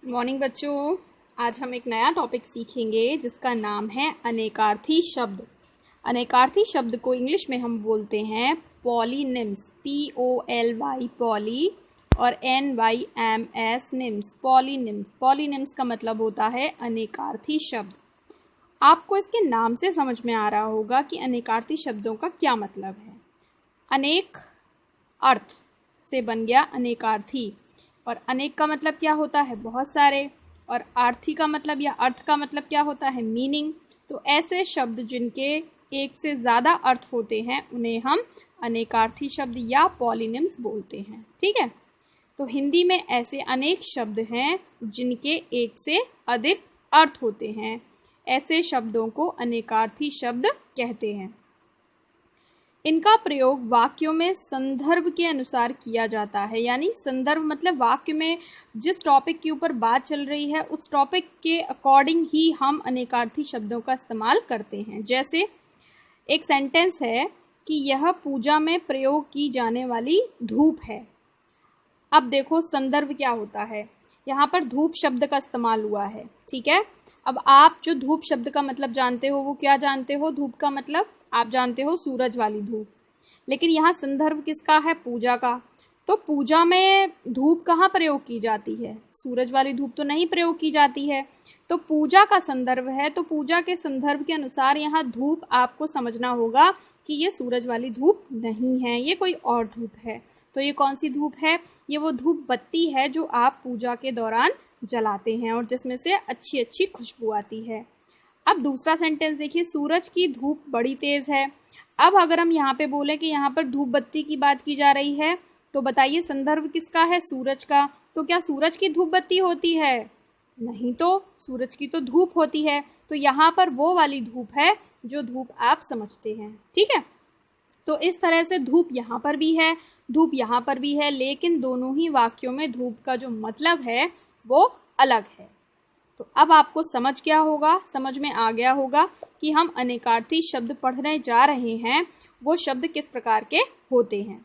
Morning बच्चों, आज हम एक नया टॉपिक सीखेंगे जिसका नाम है अनेकार्थी शब्द। अनेकार्थी शब्द को इंग्लिश में हम बोलते हैं पॉलीनिम्स, POLY पॉली और NYMS निम्स, पॉलीनिम्स। पॉलीनिम्स का मतलब होता है अनेकार्थी शब्द। आपको इसके नाम से समझ में आ रहा होगा कि अनेकार्थी शब्दों का क्या मतलब है। अनेक अर्थ से बन गया अनेकार्थी, और अनेक का मतलब क्या होता है? बहुत सारे। और आर्थी का मतलब या अर्थ का मतलब क्या होता है? मीनिंग। तो ऐसे शब्द जिनके एक से ज़्यादा अर्थ होते हैं उन्हें हम अनेकार्थी शब्द या पॉलीनिम्स बोलते हैं। ठीक है, तो हिंदी में ऐसे अनेक शब्द हैं जिनके एक से अधिक अर्थ होते हैं। ऐसे शब्दों को अनेकार्थी शब्द कहते हैं। इनका प्रयोग वाक्यों में संदर्भ के अनुसार किया जाता है, यानी संदर्भ मतलब वाक्य में जिस टॉपिक के ऊपर बात चल रही है उस टॉपिक के अकॉर्डिंग ही हम अनेकार्थी शब्दों का इस्तेमाल करते हैं। जैसे एक सेंटेंस है कि यह पूजा में प्रयोग की जाने वाली धूप है। अब देखो संदर्भ क्या होता है, यहाँ पर धूप शब्द का इस्तेमाल हुआ है। ठीक है, अब आप जो धूप शब्द का मतलब जानते हो वो क्या जानते हो? धूप का मतलब आप जानते हो सूरज वाली धूप, लेकिन यहाँ संदर्भ किसका है? पूजा का। तो पूजा में धूप कहाँ प्रयोग की जाती है? सूरज वाली धूप तो नहीं प्रयोग की जाती है। तो पूजा का संदर्भ है, तो पूजा के संदर्भ के अनुसार यहाँ धूप आपको समझना होगा कि ये सूरज वाली धूप नहीं है, ये कोई और धूप है। तो ये कौन सी धूप है? ये वो धूप बत्ती है जो आप पूजा के दौरान जलाते हैं और जिसमें से अच्छी अच्छी खुशबू आती है। अब दूसरा सेंटेंस देखिए, सूरज की धूप बड़ी तेज है। अब अगर हम यहाँ पे बोले कि यहाँ पर धूप बत्ती की बात की जा रही है, तो बताइए संदर्भ किसका है? सूरज का। तो क्या सूरज की धूप बत्ती होती है? नहीं, तो सूरज की तो धूप होती है। तो यहाँ पर वो वाली धूप है जो धूप आप समझते हैं। ठीक है, तो इस तरह से धूप यहाँ पर भी है, धूप यहाँ पर भी है, लेकिन दोनों ही वाक्यों में धूप का जो मतलब है वो अलग है। तो अब आपको समझ गया होगा, समझ में आ गया होगा कि हम अनेकार्थी शब्द पढ़ने जा रहे हैं वो शब्द किस प्रकार के होते हैं।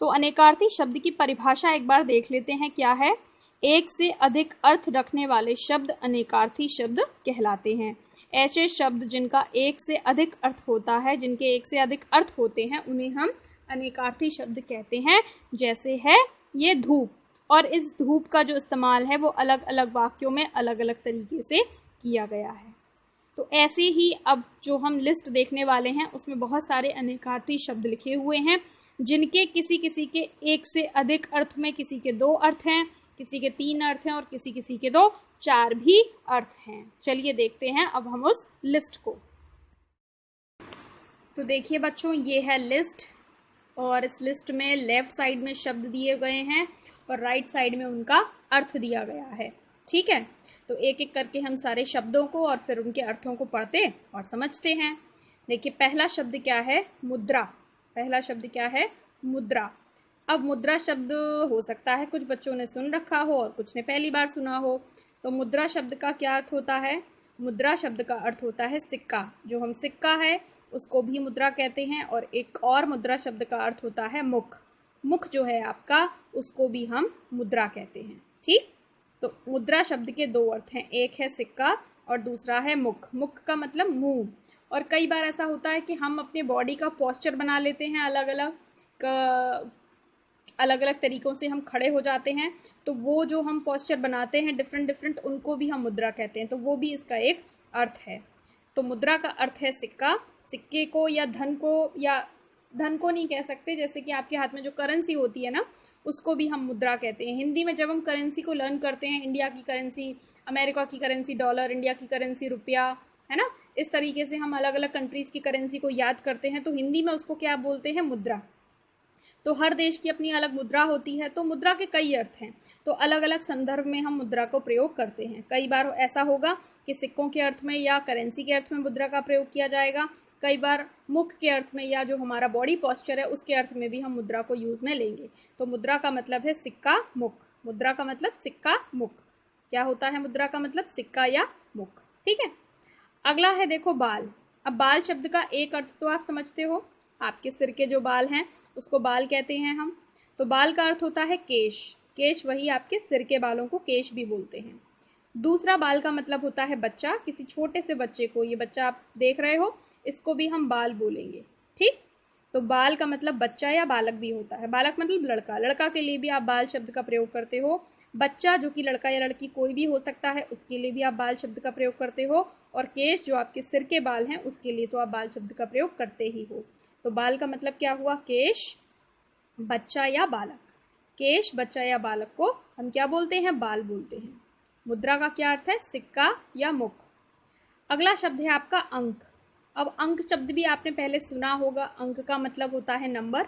तो अनेकार्थी शब्द की परिभाषा एक बार देख लेते हैं क्या है। एक से अधिक अर्थ रखने वाले शब्द अनेकार्थी शब्द कहलाते हैं। ऐसे शब्द जिनका एक से अधिक अर्थ होता है, जिनके एक से अधिक अर्थ होते हैं, उन्हें हम अनेकार्थी शब्द कहते हैं। जैसे है ये धूप, और इस धूप का जो इस्तेमाल है वो अलग अलग वाक्यों में अलग अलग तरीके से किया गया है। तो ऐसे ही अब जो हम लिस्ट देखने वाले हैं उसमें बहुत सारे अनेकार्थी शब्द लिखे हुए हैं जिनके किसी किसी के एक से अधिक अर्थ में, किसी के 2 अर्थ हैं, किसी के 3 अर्थ हैं और किसी किसी के 4 भी अर्थ हैं। चलिए देखते हैं अब हम उस लिस्ट को। तो देखिए बच्चों, ये है लिस्ट, और इस लिस्ट में लेफ्ट साइड में शब्द दिए गए हैं और राइट साइड में उनका अर्थ दिया गया है। ठीक है, तो एक एक करके हम सारे शब्दों को और फिर उनके अर्थों को पढ़ते और समझते हैं। देखिए पहला शब्द क्या है? मुद्रा। पहला शब्द क्या है? मुद्रा। अब मुद्रा शब्द हो सकता है कुछ बच्चों ने सुन रखा हो और कुछ ने पहली बार सुना हो। तो मुद्रा शब्द का क्या अर्थ होता है? मुद्रा शब्द का अर्थ होता है सिक्का। जो हम सिक्का है उसको भी मुद्रा कहते हैं। और एक और मुद्रा शब्द का अर्थ होता है मुख। मुख जो है आपका, उसको भी हम मुद्रा कहते हैं। ठीक, तो मुद्रा शब्द के 2 अर्थ हैं, एक है सिक्का और दूसरा है मुख। मुख का मतलब मुंह। और कई बार ऐसा होता है कि हम अपने बॉडी का पोस्चर बना लेते हैं, अलग अलग तरीकों से हम खड़े हो जाते हैं। तो वो जो हम पोस्चर बनाते हैं डिफरेंट, उनको भी हम मुद्रा कहते हैं। तो वो भी इसका एक अर्थ है। तो मुद्रा का अर्थ है सिक्का। सिक्के को या धन को नहीं कह सकते, जैसे कि आपके हाथ में जो करेंसी होती है ना, उसको भी हम मुद्रा कहते हैं। हिंदी में जब हम करेंसी को लर्न करते हैं, इंडिया की करेंसी, अमेरिका की करेंसी डॉलर, इंडिया की करेंसी रुपया, है ना, इस तरीके से हम अलग अलग कंट्रीज़ की करेंसी को याद करते हैं। तो हिंदी में उसको क्या बोलते हैं? मुद्रा। तो हर देश की अपनी अलग मुद्रा होती है। तो मुद्रा के कई अर्थ हैं, तो अलग अलग संदर्भ में हम मुद्रा को प्रयोग करते हैं। कई बार ऐसा होगा कि सिक्कों के अर्थ में या करेंसी के अर्थ में मुद्रा का प्रयोग किया जाएगा। कई बार मुख के अर्थ में या जो हमारा बॉडी पोस्चर है उसके अर्थ में भी हम मुद्रा को यूज में लेंगे। तो मुद्रा का मतलब है सिक्का, मुख। मुद्रा का मतलब सिक्का, मुख। क्या होता है मुद्रा का मतलब? सिक्का या मुख। ठीक है, अगला है देखो बाल। अब बाल शब्द का एक अर्थ तो आप समझते हो, आपके सिर के जो बाल हैं उसको बाल कहते हैं हम। तो बाल का अर्थ होता है केश। केश वही आपके सिर के बालों को केश भी बोलते हैं। दूसरा बाल का मतलब होता है बच्चा, किसी छोटे से बच्चे को, ये बच्चा आप देख रहे हो, इसको भी हम बाल बोलेंगे। ठीक, तो बाल का मतलब बच्चा या बालक भी होता है। बालक मतलब लड़का, लड़का के लिए भी आप बाल शब्द का प्रयोग करते हो। बच्चा जो कि लड़का या लड़की कोई भी हो सकता है, उसके लिए भी आप बाल शब्द का प्रयोग करते हो। और केश जो आपके सिर के बाल हैं, उसके लिए तो आप बाल शब्द का प्रयोग करते ही हो। तो बाल का मतलब क्या हुआ? केश, बच्चा या बालक। केश, बच्चा या बालक को हम क्या बोलते हैं? बाल बोलते हैं। मुद्रा का क्या अर्थ है? सिक्का या मुख। अगला शब्द है आपका अंक। अब अंक शब्द भी आपने पहले सुना होगा। अंक का मतलब होता है नंबर।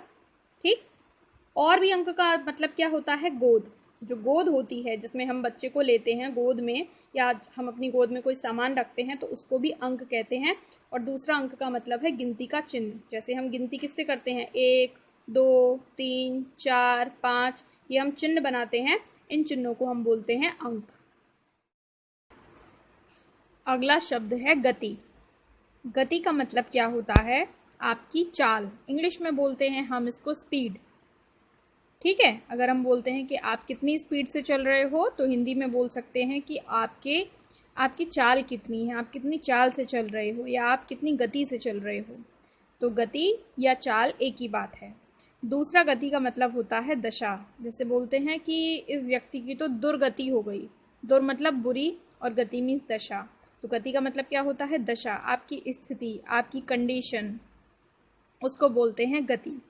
ठीक, और भी अंक का मतलब क्या होता है? गोद। जो गोद होती है जिसमें हम बच्चे को लेते हैं गोद में, या हम अपनी गोद में कोई सामान रखते हैं, तो उसको भी अंक कहते हैं। और दूसरा अंक का मतलब है गिनती का चिन्ह। जैसे हम गिनती किससे करते हैं? 1, 2, 3, 4, 5, ये हम चिन्ह बनाते हैं। इन चिन्हों को हम बोलते हैं अंक। अगला शब्द है गति। गति का मतलब क्या होता है? आपकी चाल। इंग्लिश में बोलते हैं हम इसको स्पीड। ठीक है, अगर हम बोलते हैं कि आप कितनी स्पीड से चल रहे हो, तो हिंदी में बोल सकते हैं कि आपकी चाल कितनी है, आप कितनी चाल से चल रहे हो, या आप कितनी गति से चल रहे हो। तो गति या चाल एक ही बात है। दूसरा गति का मतलब होता है दशा। जैसे बोलते हैं कि इस व्यक्ति की तो दुर्गति हो गई। दुर मतलब बुरी और गति मीन्स दशा। तो गति का मतलब क्या होता है? दशा, आपकी स्थिति, आपकी कंडीशन, उसको बोलते हैं गति।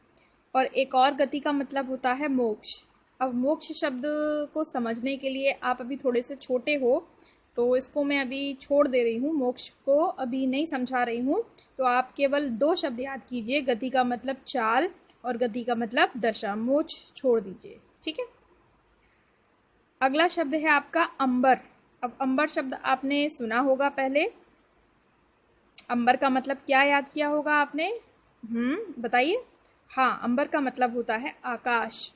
और एक और गति का मतलब होता है मोक्ष। अब मोक्ष शब्द को समझने के लिए आप अभी थोड़े से छोटे हो, तो इसको मैं अभी छोड़ दे रही हूँ, मोक्ष को अभी नहीं समझा रही हूँ। तो आप केवल 2 शब्द याद कीजिए, गति का मतलब चाल और गति का मतलब दशा। मोक्ष छोड़ दीजिए। ठीक है, अगला शब्द है आपका अंबर। अब अंबर शब्द आपने सुना होगा पहले। अंबर का मतलब क्या याद किया होगा आपने? बताइए। हाँ, अंबर का मतलब होता है आकाश।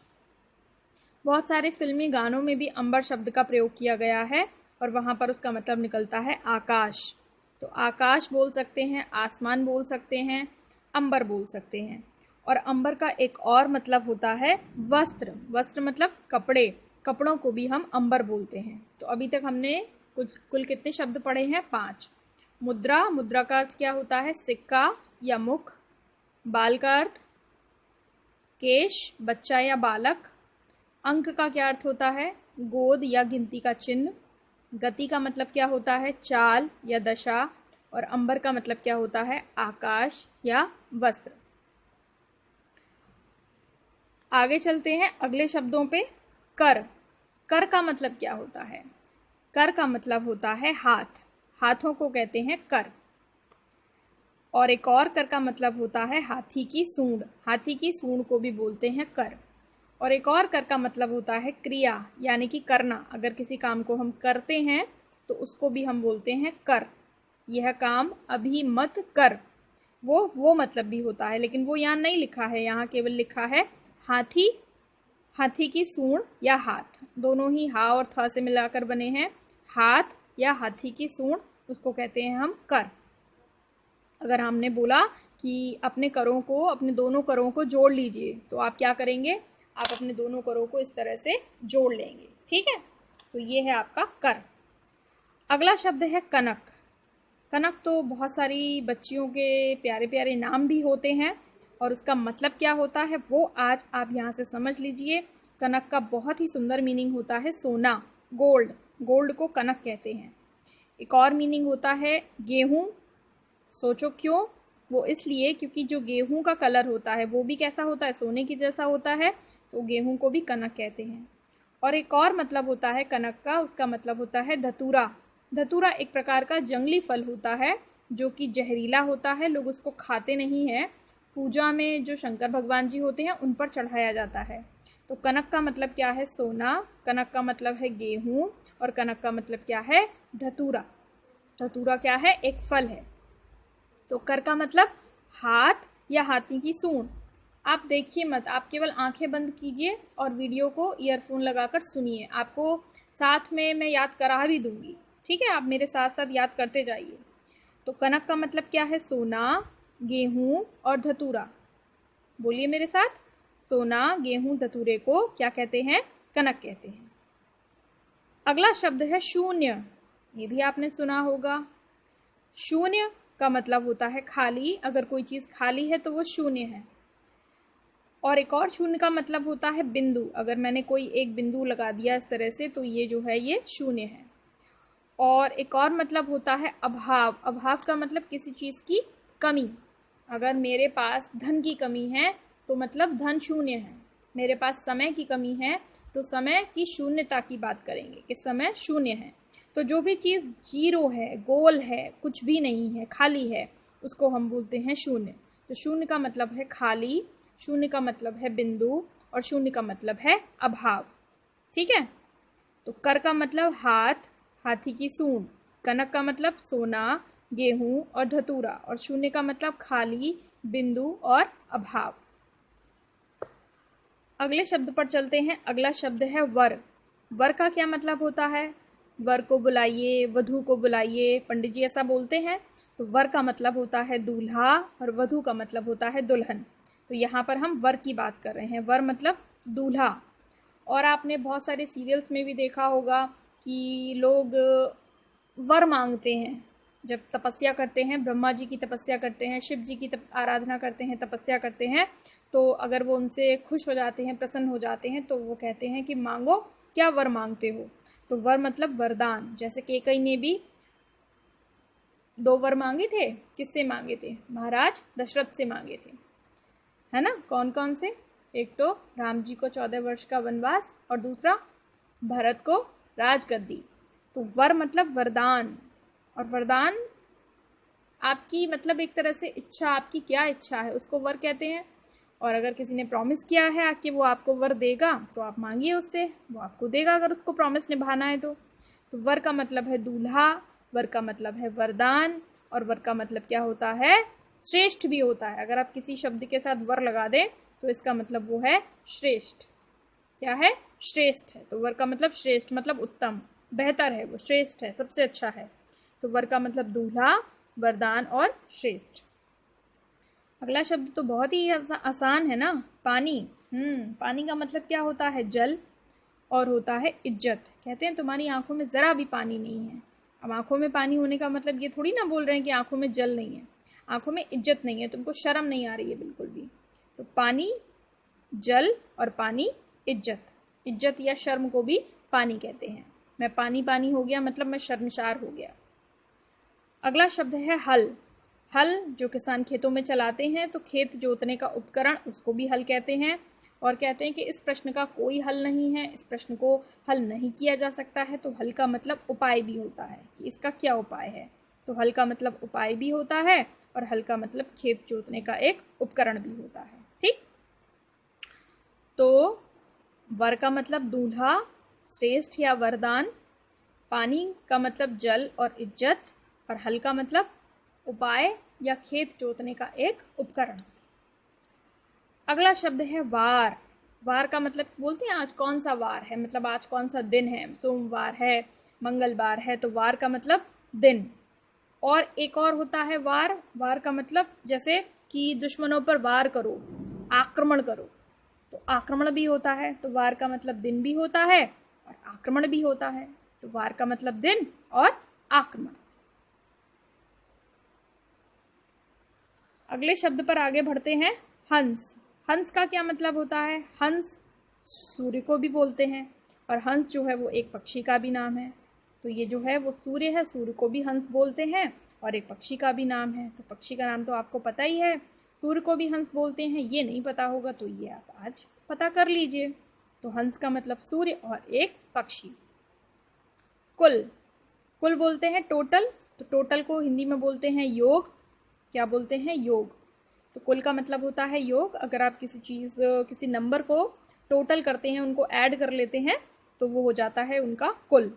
बहुत सारे फिल्मी गानों में भी अंबर शब्द का प्रयोग किया गया है और वहाँ पर उसका मतलब निकलता है आकाश। तो आकाश बोल सकते हैं, आसमान बोल सकते हैं, अंबर बोल सकते हैं। और अंबर का एक और मतलब होता है वस्त्र। वस्त्र मतलब कपड़े, कपड़ों को भी हम अंबर बोलते हैं। तो अभी तक हमने कुल कितने शब्द पढ़े हैं? 5। मुद्रा, मुद्रा का अर्थ क्या होता है? सिक्का या मुख। बाल का अर्थ केश, बच्चा या बालक। अंक का क्या अर्थ होता है? गोद या गिनती का चिन्ह। गति का मतलब क्या होता है? चाल या दशा। और अंबर का मतलब क्या होता है? आकाश या वस्त्र। आगे चलते हैं अगले शब्दों पे। कर। कर का मतलब क्या होता है? कर का मतलब होता है हाथ। हाथों को कहते हैं कर। और एक और कर का मतलब होता है हाथी की सूंड। हाथी की सूंड को भी बोलते हैं कर। और एक और कर का मतलब होता है क्रिया, यानी कि करना। अगर किसी काम को हम करते हैं तो उसको भी हम बोलते हैं कर। यह काम अभी मत कर, वो मतलब भी होता है, लेकिन वो यहाँ नहीं लिखा है। यहाँ केवल लिखा है हाथी, हाथी की सूंड या हाथ। दोनों ही हा और था से मिलाकर बने हैं। हाथ या हाथी की सूंड, उसको कहते हैं हम कर। अगर हमने बोला कि अपने करों को, अपने दोनों करों को जोड़ लीजिए, तो आप क्या करेंगे? आप अपने दोनों करों को इस तरह से जोड़ लेंगे। ठीक है, तो ये है आपका कर। अगला शब्द है कनक। कनक तो बहुत सारी बच्चियों के प्यारे प्यारे नाम भी होते हैं, और उसका मतलब क्या होता है वो आज आप यहाँ से समझ लीजिए। कनक का बहुत ही सुंदर मीनिंग होता है सोना, गोल्ड। गोल्ड को कनक कहते हैं। एक और मीनिंग होता है गेहूँ। सोचो क्यों? वो इसलिए क्योंकि जो गेहूं का कलर होता है वो भी कैसा होता है? सोने की जैसा होता है। तो गेहूं को भी कनक कहते हैं। और एक और मतलब होता है कनक का, उसका मतलब होता है धतूरा। धतूरा एक प्रकार का जंगली फल होता है जो कि जहरीला होता है। लोग उसको खाते नहीं हैं। पूजा में जो शंकर भगवान जी होते हैं उन पर चढ़ाया जाता है। तो कनक का मतलब क्या है? सोना। कनक का मतलब है गेहूं। और कनक का मतलब क्या है? धतूरा। धतूरा क्या है? एक फल है। तो कर का मतलब हाथ या हाथी की सूंड। आप देखिए मत, आप केवल आंखें बंद कीजिए और वीडियो को ईयरफोन लगाकर सुनिए। आपको साथ में मैं याद करा भी दूंगी। ठीक है, आप मेरे साथ साथ याद करते जाइए। तो कनक का मतलब क्या है? सोना, गेहूं और धतूरा। बोलिए मेरे साथ। सोना, गेहूं, धतूरे को क्या कहते हैं? कनक कहते हैं। अगला शब्द है शून्य। ये भी आपने सुना होगा। शून्य का मतलब होता है खाली। अगर कोई चीज़ खाली है तो वो शून्य है। और एक और शून्य का मतलब होता है बिंदु। अगर मैंने कोई एक बिंदु लगा दिया इस तरह से तो ये जो है ये शून्य है। और एक और मतलब होता है अभाव। अभाव का मतलब किसी चीज़ की कमी। अगर मेरे पास धन की कमी है तो मतलब धन शून्य है। मेरे पास समय की कमी है तो समय की शून्यता की बात करेंगे कि समय शून्य है। तो जो भी चीज़ जीरो है, गोल है, कुछ भी नहीं है, खाली है, उसको हम बोलते हैं शून्य। तो शून्य का मतलब है खाली, शून्य का मतलब है बिंदु, और शून्य का मतलब है अभाव। ठीक है। तो कर का मतलब हाथ, हाथी की सूंड। कनक का मतलब सोना, गेहूं और धतूरा। और शून्य का मतलब खाली, बिंदु और अभाव। अगले शब्द पर चलते हैं। अगला शब्द है वर। वर का क्या मतलब होता है? वर को बुलाइए, वधू को बुलाइए, पंडित जी ऐसा बोलते हैं। तो वर का मतलब होता है दूल्हा और वधू का मतलब होता है दुल्हन। तो यहाँ पर हम वर की बात कर रहे हैं। वर मतलब दूल्हा। और आपने बहुत सारे सीरियल्स में भी देखा होगा कि लोग वर मांगते हैं। जब तपस्या करते हैं, ब्रह्मा जी की तपस्या करते हैं, शिव जी की आराधना करते हैं, तपस्या करते हैं, तो अगर वो उनसे खुश हो जाते हैं, प्रसन्न हो जाते हैं, तो वो कहते हैं कि मांगो, क्या वर मांगते हो। तो वर मतलब वरदान। जैसे केकई ने भी 2 वर मांगे थे। किससे मांगे थे? महाराज दशरथ से मांगे थे, है ना। कौन कौन से? एक तो राम जी को 14 वर्ष का वनवास, और दूसरा भरत को राजगद्दी। तो वर मतलब वरदान। और वरदान आपकी मतलब एक तरह से इच्छा, आपकी क्या इच्छा है उसको वर कहते हैं। और अगर किसी ने प्रॉमिस किया है कि वो आपको वर देगा तो आप मांगिए उससे, वो आपको देगा अगर उसको प्रॉमिस निभाना है तो वर का मतलब है दूल्हा, वर का मतलब है वरदान, और वर का मतलब क्या होता है? श्रेष्ठ भी होता है। अगर आप किसी शब्द के साथ वर लगा दें तो इसका मतलब वो है श्रेष्ठ। क्या है? श्रेष्ठ है। तो वर का मतलब श्रेष्ठ, मतलब उत्तम, बेहतर है, वो श्रेष्ठ है, सबसे अच्छा है। तो वर का मतलब दूल्हा, वरदान और श्रेष्ठ। अगला शब्द तो बहुत ही आसान है ना, पानी। पानी का मतलब क्या होता है? जल, और होता है इज्जत। कहते हैं तुम्हारी आंखों में जरा भी पानी नहीं है। अब आंखों में पानी होने का मतलब ये थोड़ी ना बोल रहे हैं कि आंखों में जल नहीं है। आंखों में इज्जत नहीं है, तुमको शर्म नहीं आ रही है बिल्कुल भी। तो पानी, जल और पानी, इज्जत। इज्जत या शर्म को भी पानी कहते हैं। मैं पानी पानी हो गया मतलब मैं शर्मसार हो गया। अगला शब्द है हल। हल जो किसान खेतों में चलाते हैं, तो खेत जोतने का उपकरण, उसको भी हल कहते हैं। और कहते हैं कि इस प्रश्न का कोई हल नहीं है, इस प्रश्न को हल नहीं किया जा सकता है। तो हल का मतलब उपाय भी होता है कि इसका क्या उपाय है। तो हल का मतलब उपाय भी होता है, और हल का मतलब खेत जोतने का एक उपकरण भी होता है। ठीक। तो वर का मतलब दूल्हा, श्रेष्ठ या वरदान, पानी का मतलब जल और इज्जत, और हल का मतलब उपाय या खेत जोतने का एक उपकरण। अगला शब्द है वार। वार का मतलब बोलते हैं आज कौन सा वार है, मतलब आज कौन सा दिन है। सोमवार है, मंगलवार है, तो वार का मतलब दिन। और एक और होता है वार। वार का मतलब जैसे कि दुश्मनों पर वार करो, आक्रमण करो, तो आक्रमण भी होता है। तो वार का मतलब दिन भी होता है और आक्रमण भी होता है। तो वार का मतलब दिन और आक्रमण। अगले शब्द पर आगे बढ़ते हैं। हंस। हंस का क्या मतलब होता है? हंस सूर्य को भी बोलते हैं, और हंस जो है वो एक पक्षी का भी नाम है। तो ये जो है वो सूर्य है, सूर्य को भी हंस बोलते हैं, और एक पक्षी का भी नाम है। तो पक्षी का नाम तो आपको पता ही है, सूर्य को भी हंस बोलते हैं। ये नहीं पता होगा तो ये आप आज पता कर लीजिए। तो हंस का मतलब सूर्य और एक पक्षी। कुल। कुल बोलते हैं टोटल। तो टोटल को हिंदी में बोलते हैं योग। क्या बोलते हैं? योग। तो कुल का मतलब होता है योग। अगर आप किसी चीज़, किसी नंबर को टोटल करते हैं, उनको ऐड कर लेते हैं, तो वो हो जाता है उनका कुल।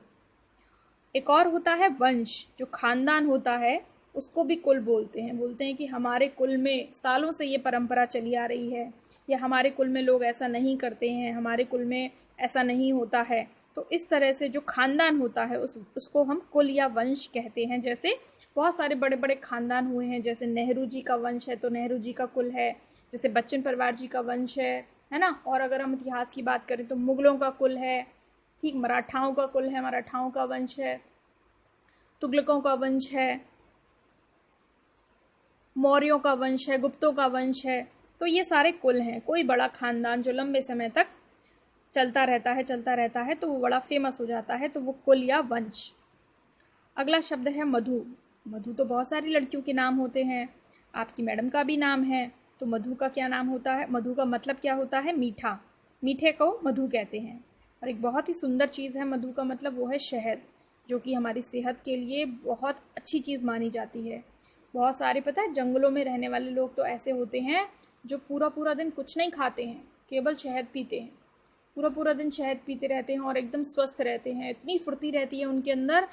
एक और होता है वंश। जो खानदान होता है उसको भी कुल बोलते हैं। बोलते हैं कि हमारे कुल में सालों से ये परंपरा चली आ रही है, या हमारे कुल में लोग ऐसा नहीं करते हैं, हमारे कुल में ऐसा नहीं होता है। तो इस तरह से जो खानदान होता है उसको हम कुल या वंश कहते हैं। जैसे बहुत सारे बड़े बड़े खानदान हुए हैं, जैसे नेहरू जी का वंश है तो नेहरू जी का कुल है। जैसे बच्चन परिवार जी का वंश है ना। और अगर हम इतिहास की बात करें तो मुगलों का कुल है, ठीक, मराठाओं का कुल है, मराठाओं का वंश है, तुगलकों का वंश है, मौर्यों का वंश है, गुप्तों का वंश है। तो ये सारे कुल हैं। कोई बड़ा खानदान जो लंबे समय तक चलता रहता है तो वो बड़ा फेमस हो जाता है, तो वो कुल या वंश। अगला शब्द है मधु। मधु तो बहुत सारी लड़कियों के नाम होते हैं, आपकी मैडम का भी नाम है। तो मधु का क्या नाम होता है? मधु का मतलब क्या होता है? मीठा। मीठे को मधु कहते हैं। और एक बहुत ही सुंदर चीज़ है मधु का मतलब, वो है शहद, जो कि हमारी सेहत के लिए बहुत अच्छी चीज़ मानी जाती है। बहुत सारे पता है जंगलों में रहने वाले लोग तो ऐसे होते हैं जो पूरा पूरा दिन कुछ नहीं खाते हैं, केवल शहद पीते हैं। पूरा पूरा दिन शहद पीते रहते हैं और एकदम स्वस्थ रहते हैं, इतनी फुर्ती रहती है उनके अंदर।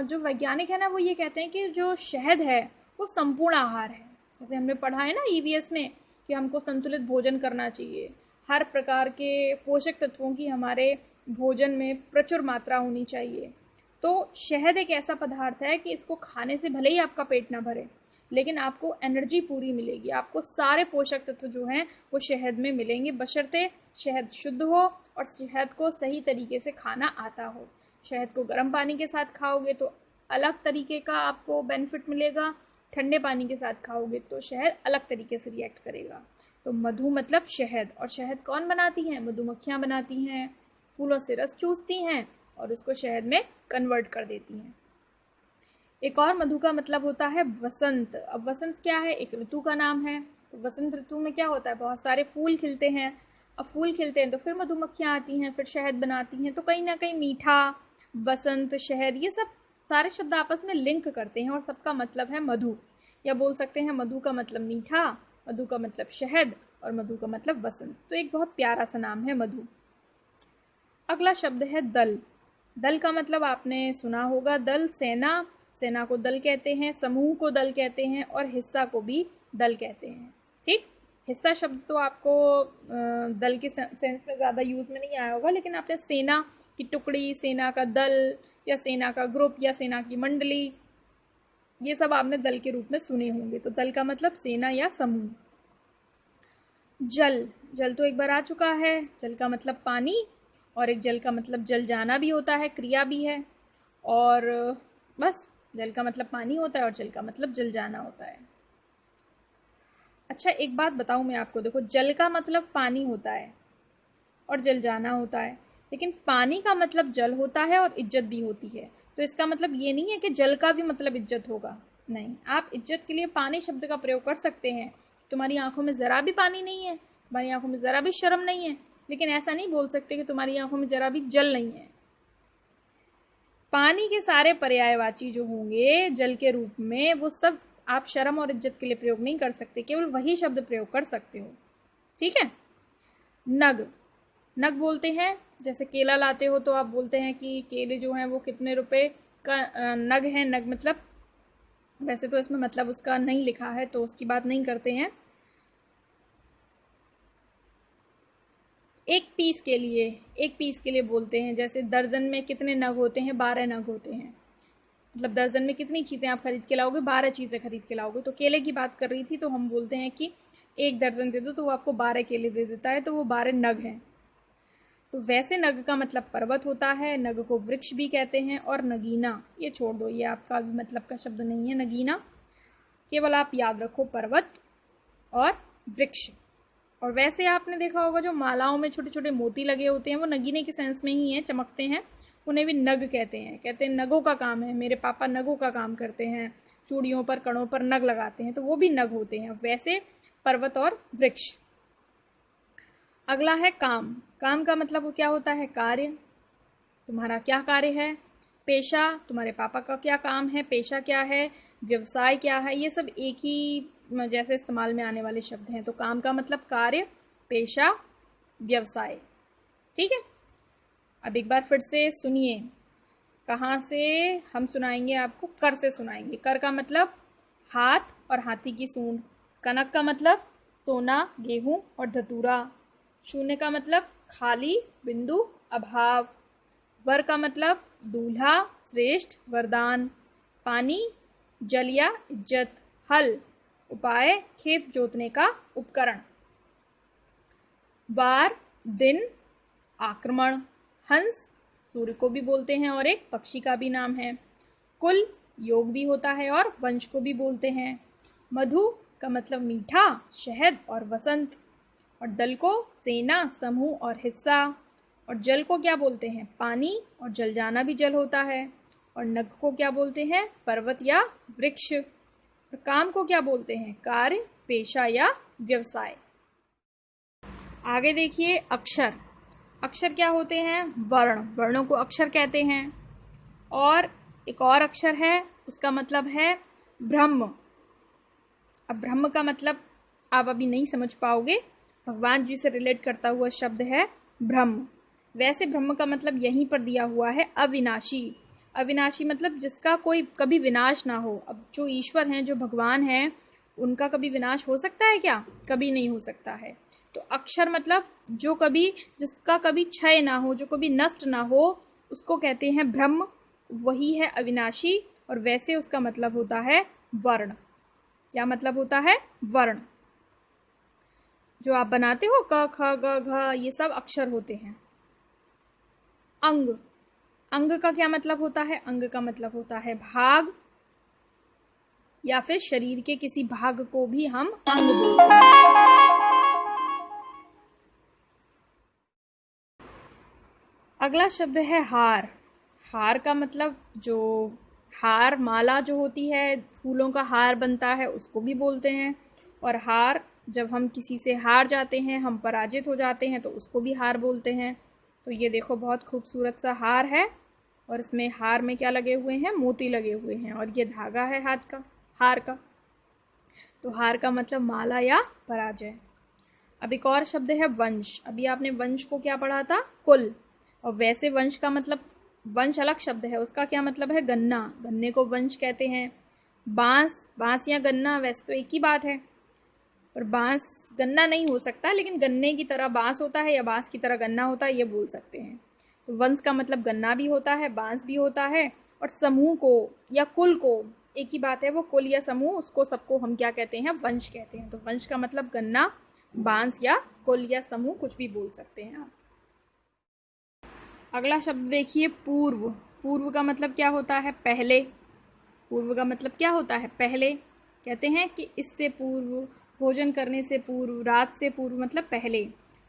जो वैज्ञानिक है ना, वो ये कहते हैं कि जो शहद है वो संपूर्ण आहार है। जैसे हमने पढ़ा है ना ईवीएस में कि हमको संतुलित भोजन करना चाहिए, हर प्रकार के पोषक तत्वों की हमारे भोजन में प्रचुर मात्रा होनी चाहिए। तो शहद एक ऐसा पदार्थ है कि इसको खाने से भले ही आपका पेट ना भरे, लेकिन आपको एनर्जी पूरी मिलेगी, आपको सारे पोषक तत्व जो हैं वो शहद में मिलेंगे, बशर्ते शहद शुद्ध हो और शहद को सही तरीके से खाना आता हो। शहद को गर्म पानी के साथ खाओगे तो अलग तरीके का आपको बेनिफिट मिलेगा, ठंडे पानी के साथ खाओगे तो शहद अलग तरीके से रिएक्ट करेगा। तो मधु मतलब शहद। और शहद कौन बनाती हैं? मधुमक्खियाँ बनाती हैं, फूलों से रस चूसती हैं और उसको शहद में कन्वर्ट कर देती हैं। एक और मधु का मतलब होता है वसंत। अब वसंत क्या है? एक ऋतु का नाम है। तो वसंत ऋतु में क्या होता है? बहुत सारे फूल खिलते हैं। अब फूल खिलते हैं तो फिर मधुमक्खियाँ आती हैं, फिर शहद बनाती हैं। तो कहीं ना कहीं मीठा, बसंत, शहद, ये सब सारे शब्द आपस में लिंक करते हैं और सबका मतलब है मधु। या बोल सकते हैं मधु का मतलब मीठा, मधु का मतलब शहद और मधु का मतलब बसंत। तो एक बहुत प्यारा सा नाम है मधु। अगला शब्द है दल। दल का मतलब आपने सुना होगा, दल सेना, सेना को दल कहते हैं, समूह को दल कहते हैं और हिस्सा को भी दल कहते हैं। ठीक, हिस्सा शब्द तो आपको दल के सेंस में ज़्यादा यूज़ में नहीं आया होगा, लेकिन आपने सेना की टुकड़ी, सेना का दल या सेना का ग्रुप या सेना की मंडली, ये सब आपने दल के रूप में सुने होंगे। तो दल का मतलब सेना या समूह। जल, जल तो एक बार आ चुका है। जल का मतलब पानी, और एक जल का मतलब जल जाना भी होता है, क्रिया भी है। और बस जल का मतलब पानी होता है और जल का मतलब जल जाना होता है। अच्छा, एक बात बताऊं मैं आपको, देखो जल का मतलब पानी होता है और जल जाना होता है, लेकिन पानी का मतलब जल होता है और इज्जत भी होती है। तो इसका मतलब ये नहीं है कि जल का भी मतलब इज्जत होगा, नहीं। आप इज्जत के लिए पानी शब्द का प्रयोग कर सकते हैं। तुम्हारी आंखों में ज़रा भी पानी नहीं है, तुम्हारी आंखों में ज़रा भी शर्म नहीं है, लेकिन ऐसा नहीं बोल सकते कि तुम्हारी आंखों में ज़रा भी जल नहीं है। पानी के सारे पर्यायवाची जो होंगे जल के रूप में, वो सब आप शर्म और इज्जत के लिए प्रयोग नहीं कर सकते, केवल वही शब्द प्रयोग कर सकते हो। ठीक है। नग, नग बोलते हैं, जैसे केला लाते हो तो आप बोलते हैं कि केले जो हैं वो कितने रुपए का नग है। नग मतलब, वैसे तो इसमें मतलब उसका नहीं लिखा है तो उसकी बात नहीं करते हैं। एक पीस के लिए बोलते हैं। जैसे दर्जन में कितने नग होते हैं? 12 नग होते हैं। मतलब दर्जन में कितनी चीज़ें आप खरीद के लाओगे? 12 चीज़ें खरीद के लाओगे। तो केले की बात कर रही थी तो हम बोलते हैं कि एक दर्जन दे दो तो वो आपको 12 केले दे देता है, तो वो 12 नग हैं। तो वैसे नग का मतलब पर्वत होता है, नग को वृक्ष भी कहते हैं। और नगीना, ये छोड़ दो, ये आपका मतलब का शब्द नहीं है नगीना, केवल आप याद रखो पर्वत और वृक्ष। और वैसे आपने देखा होगा जो मालाओं में छोटे छोटे मोती लगे होते हैं वो नगीने के सेंस में ही हैं, चमकते हैं, उन्हें भी नग कहते हैं। कहते हैं नगों का काम है, मेरे पापा नगों का काम करते हैं, चूड़ियों पर कड़ों पर नग लगाते हैं, तो वो भी नग होते हैं। वैसे पर्वत और वृक्ष। अगला है काम। काम का मतलब क्या होता है? कार्य, तुम्हारा क्या कार्य है। पेशा, तुम्हारे पापा का क्या काम है, पेशा क्या है। व्यवसाय क्या है, ये सब एक ही जैसे इस्तेमाल में आने वाले शब्द हैं। तो काम का मतलब कार्य, पेशा, व्यवसाय। ठीक है। अब एक बार फिर से सुनिए, कहाँ से हम सुनाएंगे आपको? कर से सुनाएंगे। कर का मतलब हाथ और हाथी की सूंड। कनक का मतलब सोना, गेहूं और धतूरा। शून्य का मतलब खाली, बिंदु, अभाव। वर का मतलब दूल्हा, श्रेष्ठ, वरदान। पानी, जल या इज्जत। हल, उपाय, खेत जोतने का उपकरण। बार, दिन, आक्रमण। हंस सूर्य को भी बोलते हैं और एक पक्षी का भी नाम है। कुल योग भी होता है और वंश को भी बोलते हैं। मधु का मतलब मीठा, शहद और वसंत। और दल को सेना, समूह और हिस्सा। और जल को क्या बोलते हैं? पानी, और जल जाना भी जल होता है। और नग को क्या बोलते हैं? पर्वत या वृक्ष। और काम को क्या बोलते हैं? कार्य, पेशा या व्यवसाय। आगे देखिए अक्षर। अक्षर क्या होते हैं? वर्ण। वर्णों को अक्षर कहते हैं। और एक और अक्षर है, उसका मतलब है ब्रह्म। अब ब्रह्म का मतलब आप अभी नहीं समझ पाओगे, भगवान जी से रिलेट करता हुआ शब्द है ब्रह्म। वैसे ब्रह्म का मतलब यहीं पर दिया हुआ है अविनाशी। अविनाशी मतलब जिसका कोई कभी विनाश ना हो। अब जो ईश्वर हैं, जो भगवान हैं, उनका कभी विनाश हो सकता है क्या? कभी नहीं हो सकता है। तो अक्षर मतलब जो कभी, जिसका कभी क्षय ना हो, जो कभी नष्ट ना हो, उसको कहते हैं ब्रह्म। वही है अविनाशी। और वैसे उसका मतलब होता है वर्ण। क्या मतलब होता है? वर्ण। जो आप बनाते हो क ख ग घ, ये सब अक्षर होते हैं। अंग। अंग का क्या मतलब होता है? अंग का मतलब होता है भाग, या फिर शरीर के किसी भाग को भी हम अंग बोलते हैं। अगला शब्द है हार। हार का मतलब जो हार, माला जो होती है, फूलों का हार बनता है, उसको भी बोलते हैं। और हार, जब हम किसी से हार जाते हैं, हम पराजित हो जाते हैं, तो उसको भी हार बोलते हैं। तो ये देखो बहुत खूबसूरत सा हार है, और इसमें हार में क्या लगे हुए हैं? मोती लगे हुए हैं, और ये धागा है हाथ का, हार का। तो हार का मतलब माला या पराजय। अब एक और शब्द है वंश। अभी आपने वंश को क्या पढ़ा था? कुल। और वैसे वंश का मतलब, वंश अलग शब्द है, उसका क्या मतलब है? गन्ना। गन्ने को वंश कहते हैं। बांस, बांस या गन्ना वैसे तो एक ही बात है, पर बांस गन्ना नहीं हो सकता, लेकिन गन्ने की तरह बांस होता है या बांस की तरह गन्ना होता है, ये बोल सकते हैं। तो वंश का मतलब गन्ना भी होता है, बांस भी होता है। और समूह को या कुल को, एक ही बात है, वो कुल या समूह, उसको सबको हम क्या कहते हैं? वंश कहते हैं। तो वंश का मतलब गन्ना, बांस या कुल या समूह, कुछ भी बोल सकते हैं आप। अगला शब्द देखिए पूर्व। पूर्व का मतलब क्या होता है? पहले। पूर्व का मतलब क्या होता है? पहले। कहते हैं कि इससे पूर्व, भोजन करने से पूर्व, रात से पूर्व मतलब पहले।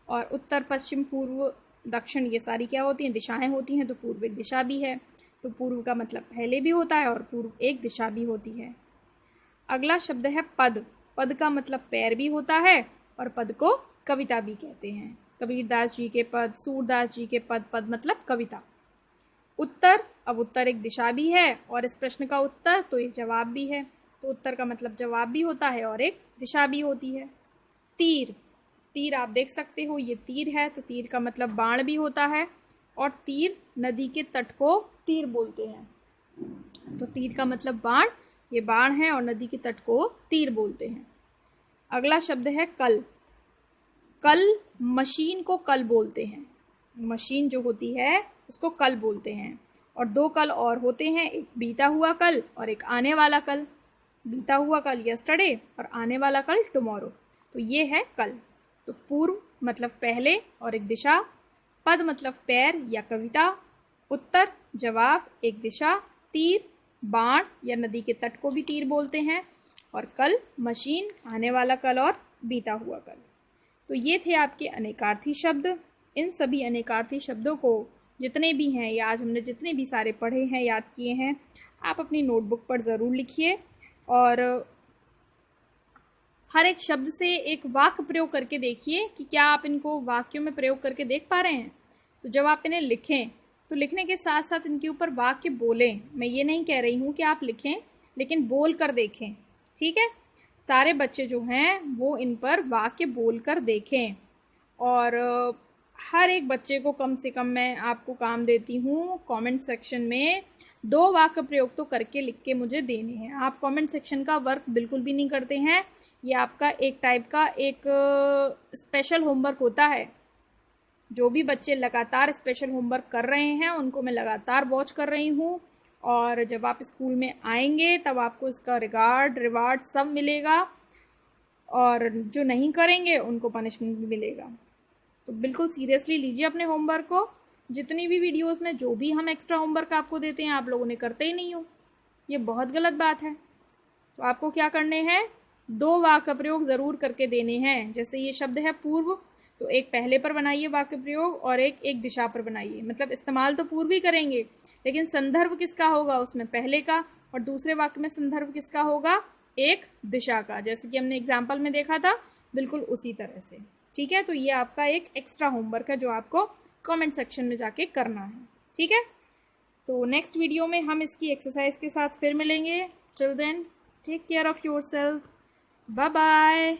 और उत्तर, पश्चिम, पूर्व, दक्षिण, ये सारी क्या होती हैं? दिशाएं होती हैं। तो पूर्व एक दिशा भी है। तो पूर्व का मतलब पहले भी होता है और पूर्व एक दिशा भी होती है। अगला शब्द है पद। पद का मतलब पैर भी होता है, और पद को कविता भी कहते हैं। कबीरदास जी के पद, सूरदास जी के पद। पद मतलब कविता। उत्तर, अब उत्तर एक दिशा भी है, और इस प्रश्न का उत्तर तो एक जवाब भी है। तो उत्तर का मतलब जवाब भी होता है और एक दिशा भी होती है। तीर। तीर आप देख सकते हो, ये तीर है, तो तीर का मतलब बाण भी होता है। और तीर, नदी के तट को तीर बोलते हैं। तो तीर का मतलब बाण, ये बाण है, और नदी के तट को तीर बोलते हैं। अगला शब्द है कल। कल, मशीन को कल बोलते हैं। मशीन जो होती है उसको कल बोलते हैं। और दो कल और होते हैं, एक बीता हुआ कल और एक आने वाला कल। बीता हुआ कल यस्टरडे, और आने वाला कल टुमारो। तो ये है कल। तो पूर्व मतलब पहले और एक दिशा। पद मतलब पैर या कविता। उत्तर, जवाब, एक दिशा। तीर, बाण या नदी के तट को भी तीर बोलते हैं। और कल, मशीन, आने वाला कल और बीता हुआ कल। तो ये थे आपके अनेकार्थी शब्द। इन सभी अनेकार्थी शब्दों को, जितने भी हैं, या आज हमने जितने भी सारे पढ़े हैं, याद किए हैं, आप अपनी नोटबुक पर ज़रूर लिखिए। और हर एक शब्द से एक वाक्य प्रयोग करके देखिए कि क्या आप इनको वाक्यों में प्रयोग करके देख पा रहे हैं। तो जब आप इन्हें लिखें, तो लिखने के साथ साथ इनके ऊपर वाक्य बोलें। मैं ये नहीं कह रही हूँ कि आप लिखें, लेकिन बोल कर देखें। ठीक है? सारे बच्चे जो हैं वो इन पर वाक्य बोल कर देखें। और हर एक बच्चे को कम से कम मैं आपको काम देती हूँ, कमेंट सेक्शन में 2 वाक्य प्रयोग तो करके लिख के मुझे देने हैं। आप कमेंट सेक्शन का वर्क बिल्कुल भी नहीं करते हैं। ये आपका एक टाइप का एक स्पेशल होमवर्क होता है। जो भी बच्चे लगातार स्पेशल होमवर्क कर रहे हैं, उनको मैं लगातार वॉच कर रही हूँ। और जब आप स्कूल में आएंगे तब आपको इसका रिवार्ड सब मिलेगा। और जो नहीं करेंगे उनको पनिशमेंट भी मिलेगा। तो बिल्कुल सीरियसली लीजिए अपने होमवर्क को। जितनी भी वीडियोस में जो भी हम एक्स्ट्रा होमवर्क आपको देते हैं आप लोगों ने करते ही नहीं हो, ये बहुत गलत बात है। तो आपको क्या करने हैं, 2 वाक्य प्रयोग ज़रूर करके देने हैं। जैसे ये शब्द है पूर्व, तो एक पहले पर बनाइए वाक्य प्रयोग और एक दिशा पर बनाइए। मतलब इस्तेमाल तो पूर्व ही करेंगे, लेकिन संदर्भ किसका होगा उसमें, पहले का, और दूसरे वाक्य में संदर्भ किसका होगा, एक दिशा का, जैसे कि हमने एग्जाम्पल में देखा था, बिल्कुल उसी तरह से। ठीक है, तो ये आपका एक एक्स्ट्रा होमवर्क है जो आपको कमेंट सेक्शन में जाके करना है। ठीक है, तो नेक्स्ट वीडियो में हम इसकी एक्सरसाइज के साथ फिर मिलेंगे। Till then take care of yourself, bye bye.